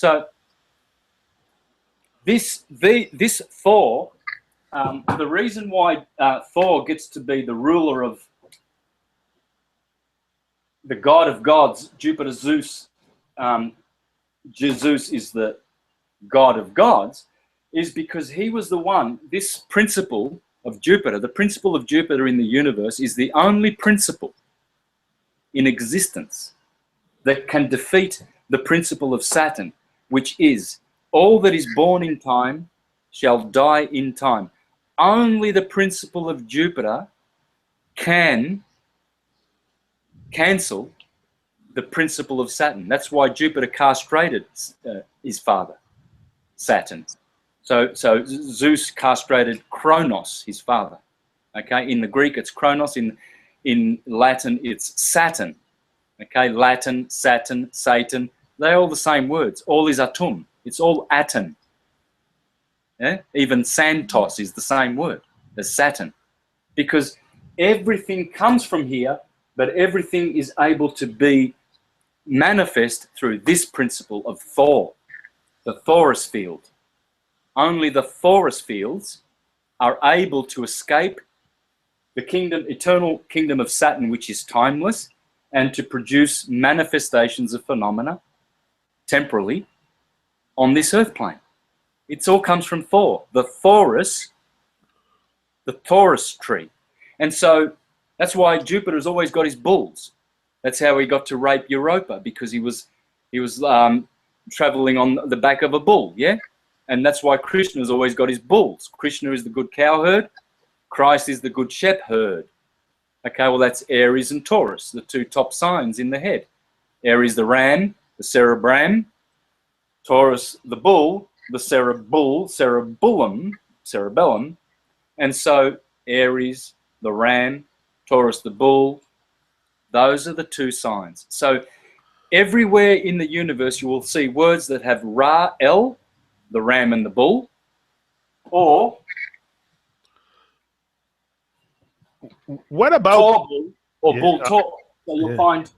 So this Thor, the reason why Thor gets to be the ruler of the god of gods, Jupiter, Zeus, Zeus is the god of gods, is because he was the one, this principle of Jupiter, the principle of Jupiter in the universe is the only principle in existence that can defeat the principle of Saturn, which is all that is born in time shall die in time. Only the principle of Jupiter can cancel the principle of Saturn. That's why Jupiter castrated his father, Saturn. So Zeus castrated Kronos, his father. Okay, in the Greek it's Kronos. In Latin it's Saturn. Okay, Latin, Saturn, Satan, they're all the same words. All is atum. It's all atom. Yeah? Even Santos is the same word as Saturn, because everything comes from here, but everything is able to be manifest through this principle of Thor, the Thorus field. Only the Thorus fields are able to escape the kingdom, eternal kingdom of Saturn, which is timeless, and to produce manifestations of phenomena temporally on this earth plane. It all comes from Thor, the Thorus tree. And so that's why Jupiter's always got his bulls. That's how he got to rape Europa, because he was traveling on the back of a bull, yeah? And that's why Krishna's always got his bulls. Krishna is the good cowherd. Christ is the good shepherd. Okay, well, that's Aries and Taurus, the two top signs in the head. Aries, the ram, the cerebrum. Taurus, the bull, the cerebellum. And so Aries, the ram, Taurus, the bull, those are the two signs. So everywhere in the universe you will see words that have Ra, El, the ram and the bull, or what about Tor, bull, or bull, Tor. So you'll find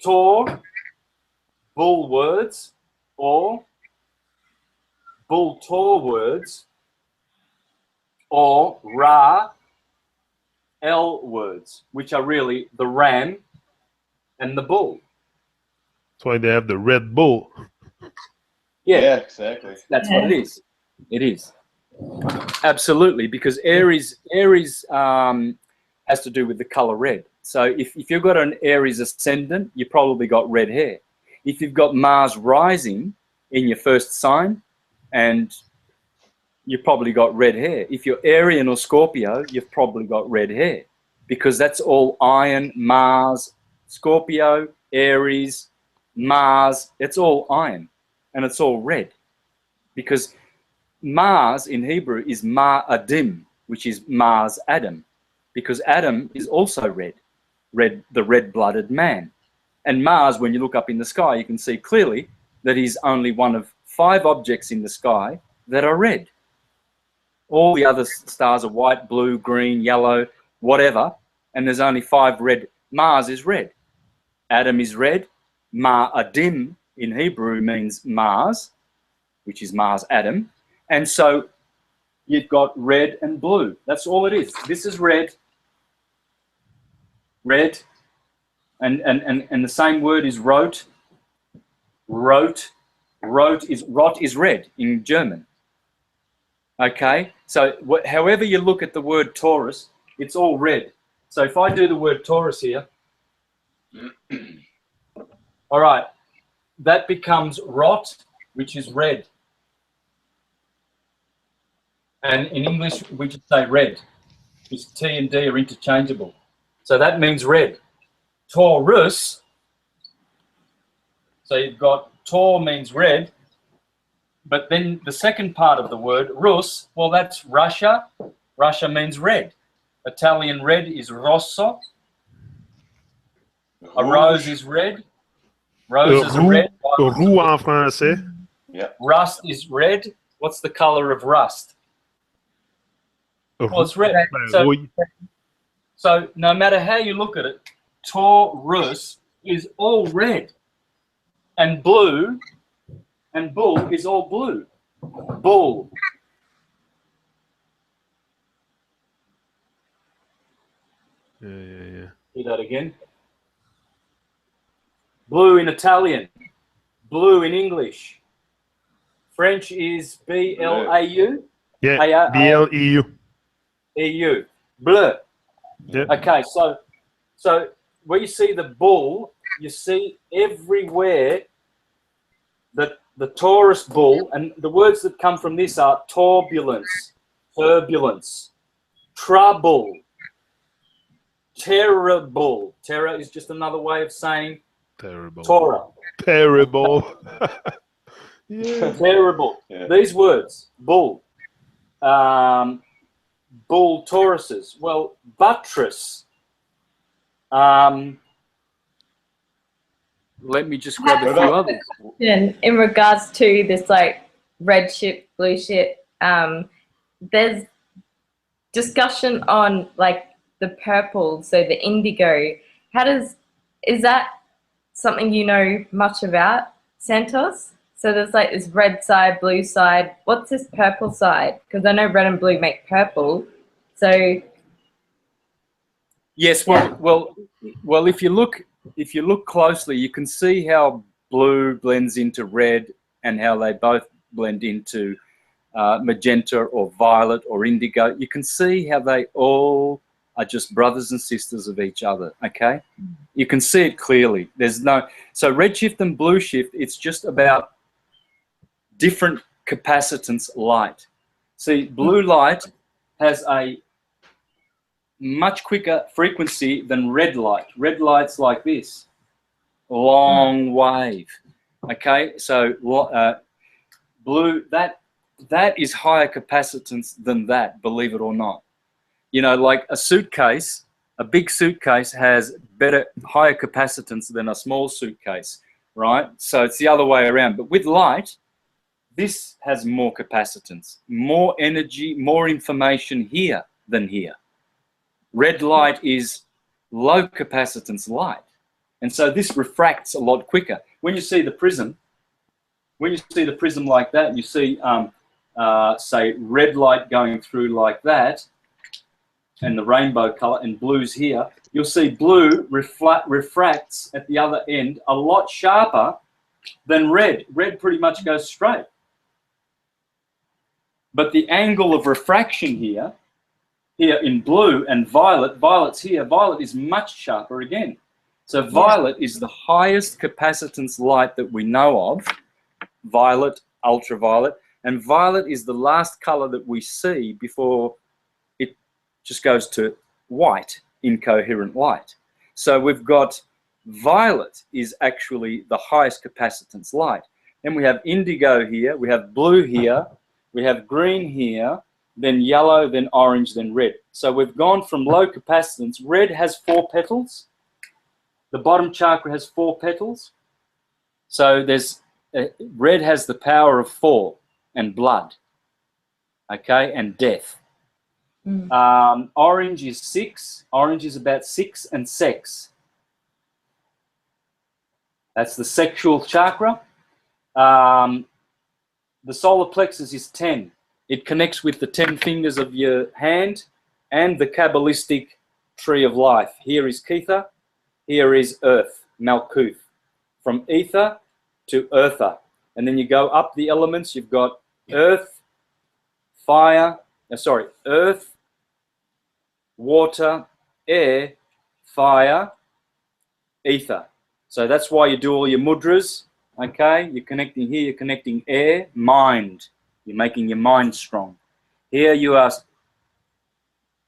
Tor, bull words, or bull Tor words, or Ra, El words, which are really the ram and the bull. That's why they have the Red Bull. Yeah, exactly. That's what it is. It is. Absolutely, because Aries has to do with the color red. So if you've got an Aries ascendant, you probably got red hair. If you've got Mars rising in your first sign, and you've probably got red hair. If you're Arian or Scorpio, you've probably got red hair, because that's all iron, Mars, Scorpio, Aries, Mars, it's all iron, and it's all red, because Mars in Hebrew is Ma'adim, which is Mars Adam, because Adam is also red, the red-blooded man. And Mars, when you look up in the sky, you can see clearly that he's only one of 5 objects in the sky that are red. All the other stars are white, blue, green, yellow, whatever, and there's only 5 red. Mars is red. Adam is red. Ma'adim in Hebrew means Mars, which is Mars Adam. And so you've got red and blue. That's all it is. This is red, and the same word is rot. Rot is red in German. Okay, so however you look at the word Taurus, it's all red. So if I do the word Taurus here, all right, that becomes rot, which is red. And in English, we just say red, because T and D are interchangeable. So that means red. Taurus, so you've got Tor means red, but then the second part of the word, Rus, well, that's Russia. Russia means red. Italian red is rosso. A rose is red. Roses are red. Roux en français. Yeah. Rust is red. What's the color of rust? Well, it's red. So no matter how you look at it, Taurus is all red. and blue, and bull is all blue. Bull. Yeah. Do that again. Blue in Italian. Blue in English. French is B-L-A-U. Yeah, B-L-E-U. EU. Bleu. Yeah. Okay, so where you see the bull, you see everywhere that the Taurus bull, and the words that come from this are turbulence, trouble, terrible. Terror is just another way of saying Terrible. Torah. Terrible. Yeah. Terrible. Yeah. These words, bull, bull Tauruses. Well, buttress. Let me just grab a few others. In regards to this, like red ship, blue ship, there's discussion on like the purple, so the indigo. Is that something you know much about, Santos? So there's like this red side, blue side. What's this purple side? Because I know red and blue make purple. So yes, well, if you look closely, you can see how blue blends into red and how they both blend into magenta or violet or indigo. You can see how they all are just brothers and sisters of each other, okay? You can see it clearly. So red shift and blue shift, it's just about different capacitance light. See, blue light has a much quicker frequency than red light. Red light's like this, long wave, okay? So blue, that is higher capacitance than that, believe it or not. You know, like a suitcase, a big suitcase has higher capacitance than a small suitcase, right? So it's the other way around. But with light, this has more capacitance, more energy, more information here than here. Red light is low capacitance light. And so this refracts a lot quicker. When you see the prism, like that, you see, say, red light going through like that, and the rainbow color, and blue's here, you'll see blue refracts at the other end a lot sharper than red. Red pretty much goes straight. But the angle of refraction here in blue, and violet's here, violet is much sharper again. So violet is the highest capacitance light that we know of, violet, ultraviolet, and violet is the last color that we see before it just goes to white, incoherent light. So we've got violet is actually the highest capacitance light. Then we have indigo here, we have blue here, we have green here, then yellow, then orange, then red. So we've gone from low capacitance. Red has 4 petals. The bottom chakra has 4 petals. So there's red has the power of 4 and blood, okay, and death. Orange is 6. Orange is about 6 and sex. That's the sexual chakra. The solar plexus is 10. It connects with the 10 fingers of your hand and the Kabbalistic tree of life. Here is Kether, here is Earth, Malkuth. From ether to earther. And then you go up the elements, you've got earth, earth, water, air, fire, ether. So that's why you do all your mudras, okay? You're connecting here, you're connecting air, mind. You're making your mind strong. Here you are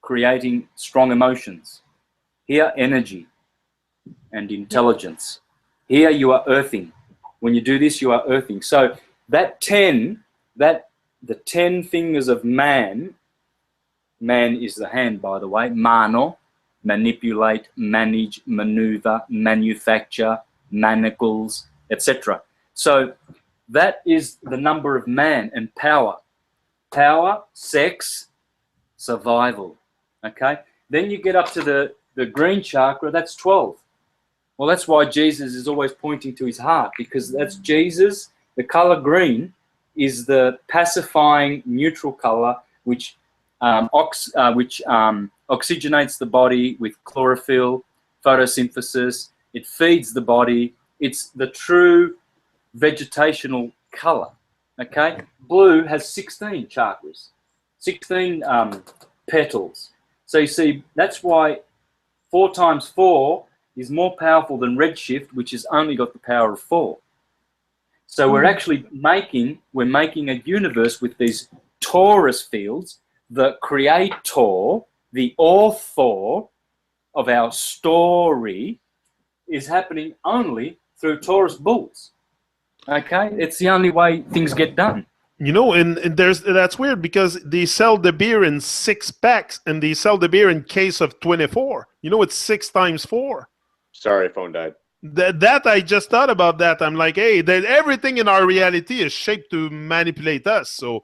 creating strong emotions. Here, energy and intelligence. Here you are earthing. When you do this, you are earthing. So that 10, the 10 fingers of man is the hand, by the way, mano, manipulate, manage, maneuver, manufacture, manacles, etc. So that is the number of man and power. Power, sex, survival, okay? Then you get up to the green chakra, that's 12. Well, that's why Jesus is always pointing to his heart, because that's Jesus. The color green is the pacifying neutral color, which oxygenates the body with chlorophyll, photosynthesis. It feeds the body. It's the true vegetational color. Okay, blue has 16 chakras, 16 petals. So you see, that's why 4 times 4 is more powerful than redshift, which has only got the power of 4. So we're actually making a universe with these torus fields. The creator, the author of our story, is happening only through Taurus bulls. Okay, it's the only way things get done. You know, and that's weird because they sell the beer in 6 packs and they sell the beer in case of 24. You know, it's 6 times 4. Sorry, phone died. That I just thought about that. I'm like, hey, that everything in our reality is shaped to manipulate us. So,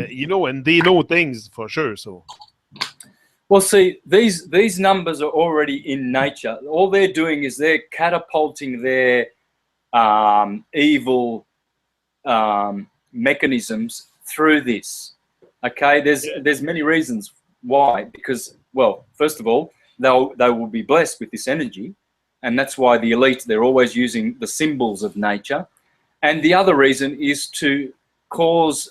you know, and they know things for sure. So, well, see, these numbers are already in nature. All they're doing is they're catapulting their evil mechanisms through this. Okay, there's many reasons why. Because, well, first of all, they will be blessed with this energy. And that's why the elite, they're always using the symbols of nature. And the other reason is to cause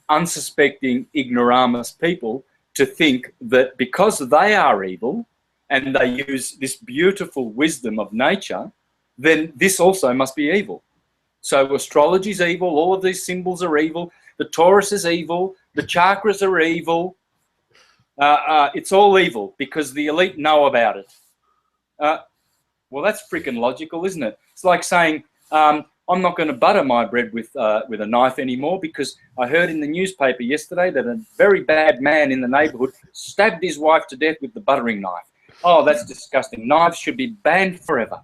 unsuspecting ignoramus people to think that because they are evil and they use this beautiful wisdom of nature, then this also must be evil. So astrology is evil. All of these symbols are evil. The Taurus is evil. The chakras are evil. It's all evil because the elite know about it. Well, that's freaking logical, isn't it? It's like saying, I'm not going to butter my bread with a knife anymore because I heard in the newspaper yesterday that a very bad man in the neighborhood stabbed his wife to death with the buttering knife. Oh, that's disgusting. Knives should be banned forever.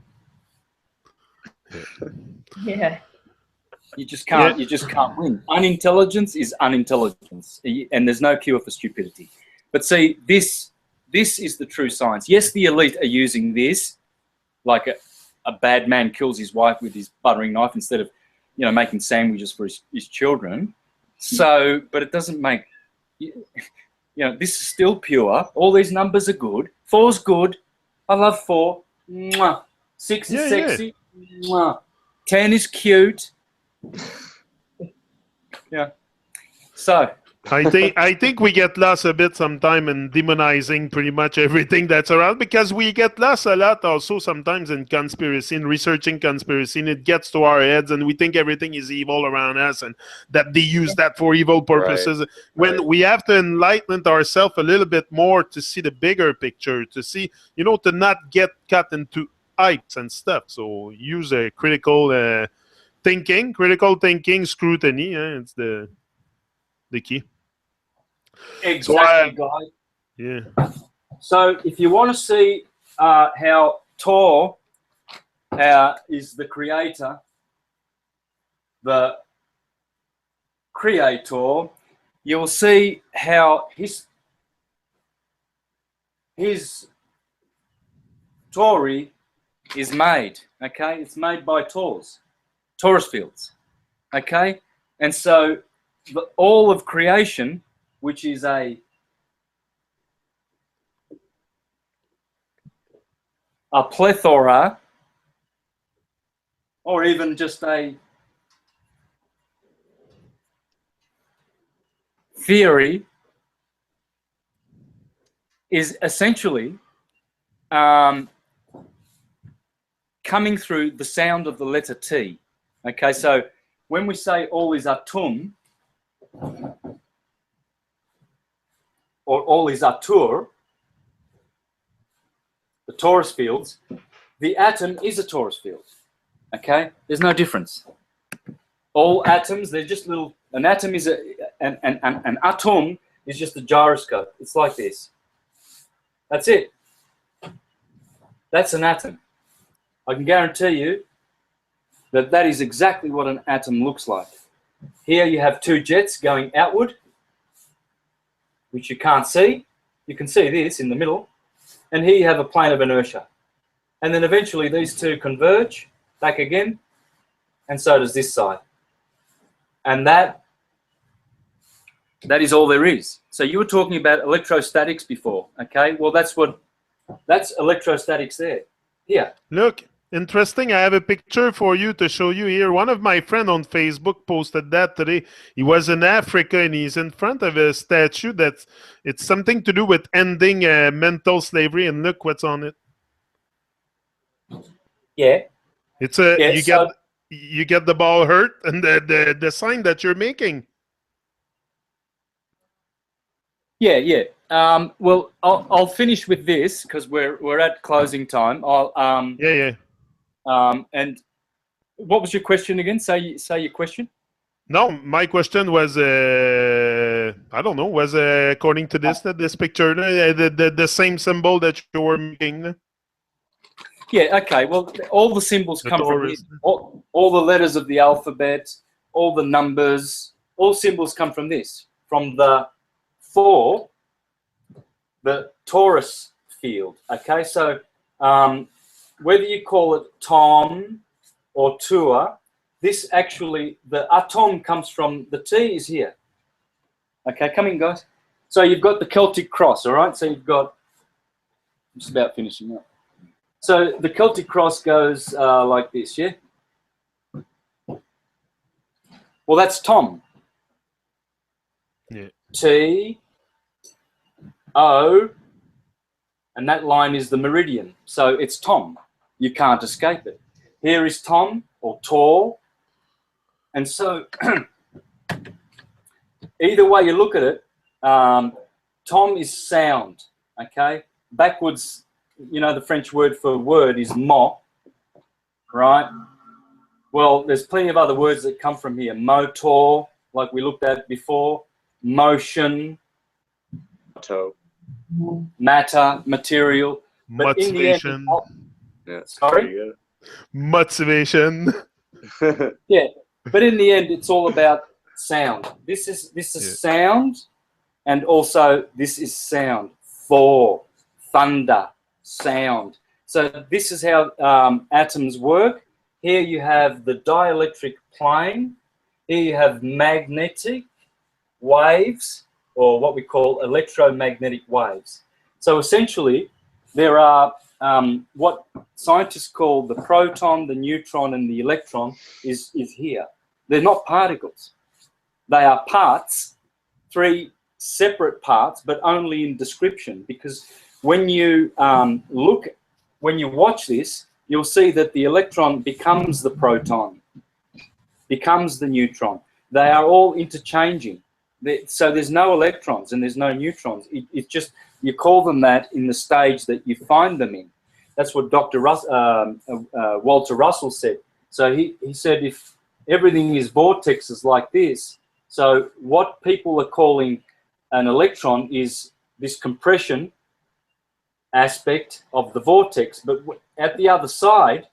Yeah. You just can't win. Unintelligence is unintelligence, and there's no cure for stupidity. But see, this is the true science. Yes, the elite are using this, like a bad man kills his wife with his buttering knife instead of, you know, making sandwiches for his children. So, but it doesn't make, you know, this is still pure. All these numbers are good. 4's good. I love 4. Mwah. 6 is sexy. Yeah. Mwah. 10 is cute. Yeah. So I think we get lost a bit sometime in demonizing pretty much everything that's around, because we get lost a lot also sometimes in conspiracy, in researching conspiracy, and it gets to our heads and we think everything is evil around us and that they use that for evil purposes. Right. When we have to enlighten ourselves a little bit more to see the bigger picture, to see, you know, to not get cut into hypes and stuff. So use a critical thinking, scrutiny. It's the key. Exactly, guys. Yeah. So if you want to see how Tor is the creator, you'll see how his Tori is made. Okay, it's made by Taurus fields. Okay, and so all of creation, which is a plethora, or even just a theory, is essentially coming through the sound of the letter T. Okay, so when we say all is atum, or all is atur, the Taurus fields, the atom is a Taurus field. Okay, there's no difference. All atoms, they're just little. An atom is an atom is just a gyroscope. It's like this. That's it. That's an atom. I can guarantee you that is exactly what an atom looks like. Here you have 2 jets going outward, which you can't see. You can see this in the middle. And here you have a plane of inertia. And then eventually these two converge back again, and so does this side. And that is all there is. So you were talking about electrostatics before, okay? Well, that's electrostatics there. Here. Look, interesting. I have a picture for you to show you here. One of my friends on Facebook posted that today. He was in Africa and he's in front of a statue that's it's something to do with ending mental slavery. And look what's on it. Yeah. It's a you get the ball hurt and the sign that you're making. Yeah, yeah. Well, I'll finish with this because we're at closing time. And what was your question again? Say your question. No, my question was I don't know. Was according to this picture the same symbol that you were making? Yeah. Okay. Well, all the symbols come from here. All the letters of the alphabet, all the numbers, all symbols come from this. From the torus field. Okay. So whether you call it Tom or Tua, this actually, the atom comes from, the T is here. Okay, come in, guys. So you've got the Celtic cross, all right? So you've got, I'm just about finishing up. So the Celtic cross goes like this, yeah? Well, that's Tom. Yeah. T, O, and that line is the meridian. So it's Tom. You can't escape it. Here is Tom or Tor. And so either way you look at it, Tom is sound, okay? Backwards, you know, the French word for word is mot, right? Well, there's plenty of other words that come from here. Motor, like we looked at before. Motion. Matter, material. But motivation. Yeah. Sorry? Motivation. Yeah, but in the end, it's all about sound. This is sound, and also this is sound. Thor, thunder, sound. So this is how atoms work. Here you have the dielectric plane. Here you have magnetic waves, or what we call electromagnetic waves. So essentially, there are what scientists call the proton, the neutron, and the electron is here. They're not particles. They are parts, three separate parts, but only in description. Because when you when you watch this, you'll see that the electron becomes the proton, becomes the neutron. They are all interchanging. So there's no electrons and there's no neutrons. It's just, you call them that in the stage that you find them in. That's what Dr. Walter Russell said. So he said if everything is vortexes like this, so what people are calling an electron is this compression aspect of the vortex. But at the other side,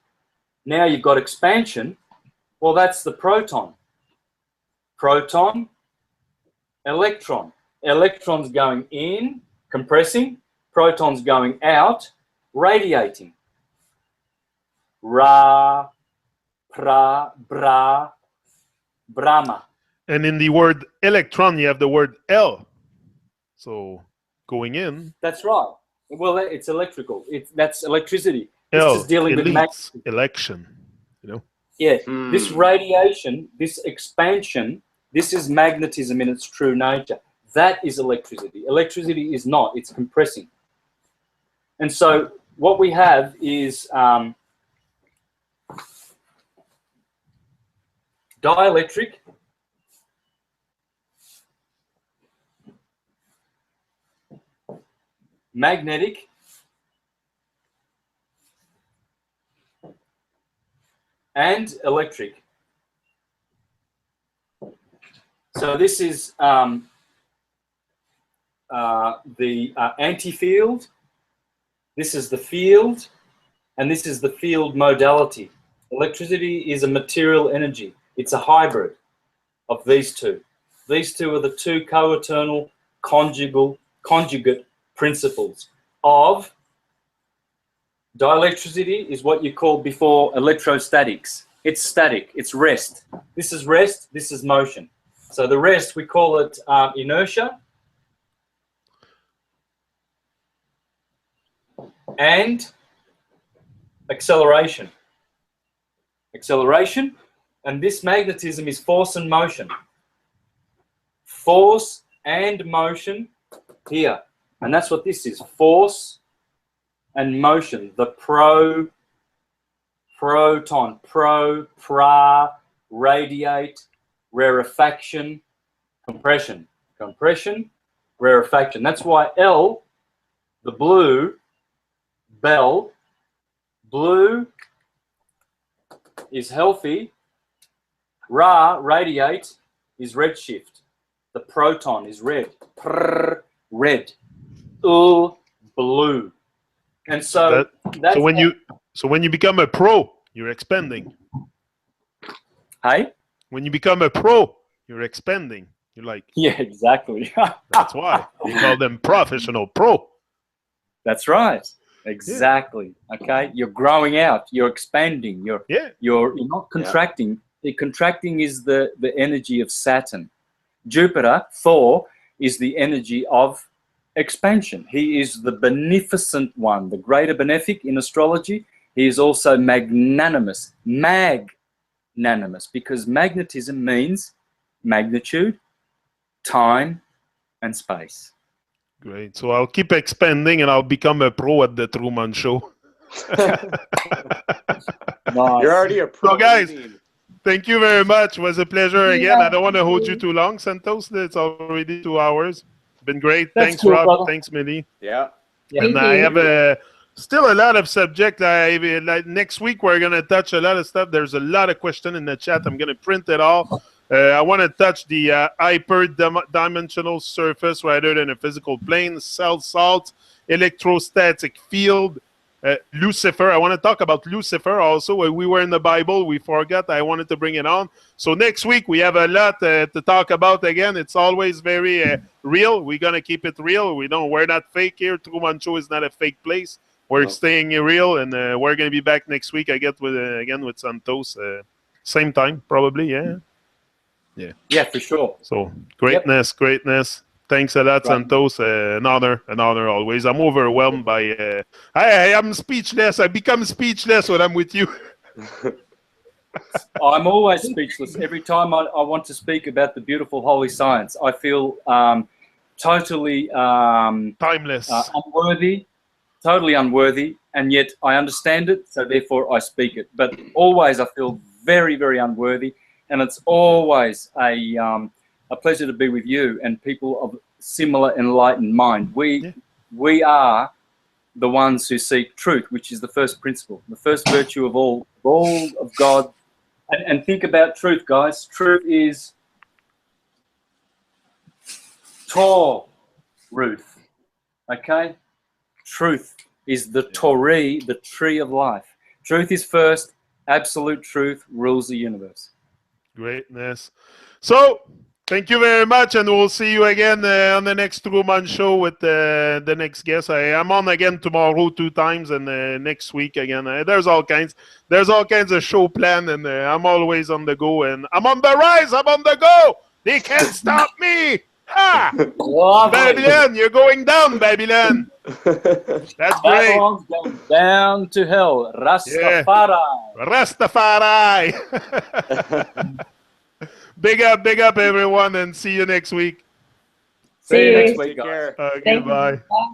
now you've got expansion. Well, that's the proton. Proton, electron. Electrons going in, compressing. Protons going out, radiating. Ra, pra, bra, brahma. And in the word electron, you have the word L. So going in. That's right. Well, it's electrical. That's electricity. L, this is dealing with election. You know. Yeah. This radiation, this expansion, this is magnetism in its true nature. That is electricity. Electricity is not. It's compressing. And so what we have is dielectric, magnetic, and electric. So this is the anti-field, this is the field, and this is the field modality. Electricity is a material energy. It's a hybrid of these two. These two are the two co-eternal conjugate principles of Dielectricity is what you called before electrostatics. It's static, it's rest. This is rest, this is motion. So the rest, we call it inertia and acceleration. Acceleration, and this magnetism is force and motion. Force and motion here. And that's what this is, force and motion. The proton, radiate, rarefaction, compression, rarefaction. That's why L, the blue, bell, blue is healthy, radiate, is redshift. The proton is red, red, blue. And so that's so when you become a pro, you're expanding. Hey? When you become a pro, you're expanding. You're like, yeah, exactly. That's why we call them professional pro. That's right. Exactly. Yeah. Okay. You're growing out. You're expanding. You're not contracting. Yeah. The contracting is the energy of Saturn. Jupiter, Thor, is the energy of expansion. He is the beneficent one, the greater benefic in astrology. He is also magnanimous, because magnetism means magnitude, time, and space. Great. So I'll keep expanding and I'll become a pro at the Tru Mon Show. Nice. You're already a pro. So guys, thank you very much. It was a pleasure again. I don't want to hold you too long, Santos. It's already 2 hours. It's been great. Thanks, cool, Rob. Brother. Thanks, Millie. Yeah. And I have still a lot of subject. Like next week, we're going to touch a lot of stuff. There's a lot of questions in the chat. I'm going to print it all. I want to touch the hyper-dimensional surface rather than a physical plane, cell salt, electrostatic field, Lucifer. I want to talk about Lucifer also. We were in the Bible. We forgot. I wanted to bring it on. So next week, we have a lot to talk about again. It's always very real. We're going to keep it real. We're not fake here. Tru Mon Show is not a fake place. We're staying real, and we're going to be back next week, I guess, again with Santos. Same time, probably, yeah. Yeah, for sure. So greatness. Thanks a lot, Santos. An honor always. I'm overwhelmed by. I am speechless. I become speechless when I'm with you. I'm always speechless. Every time I want to speak about the beautiful holy science, I feel totally timeless, totally unworthy, and yet I understand it, so therefore I speak it. But always I feel very, very unworthy. And it's always a pleasure to be with you and people of similar enlightened mind. We are the ones who seek truth, which is the first principle, the first virtue of all of God. And think about truth, guys. Truth is Ruth. Okay? Truth is the Tori, the tree of life. Truth is first. Absolute truth rules the universe. Greatness. So, thank you very much, and we'll see you again on the next Tru Mon Show with the next guest. I'm on again tomorrow 2 times, and next week again. There's all kinds of show plan, and I'm always on the go, and I'm on the rise. I'm on the go. They can't stop me. Ha! Babylon, you're going down, Babylon. That's great. Babylon's going down to hell. Rastafari. Rastafari. Big up, everyone, and see you next week. See you next week, guys. Okay, bye. Bye.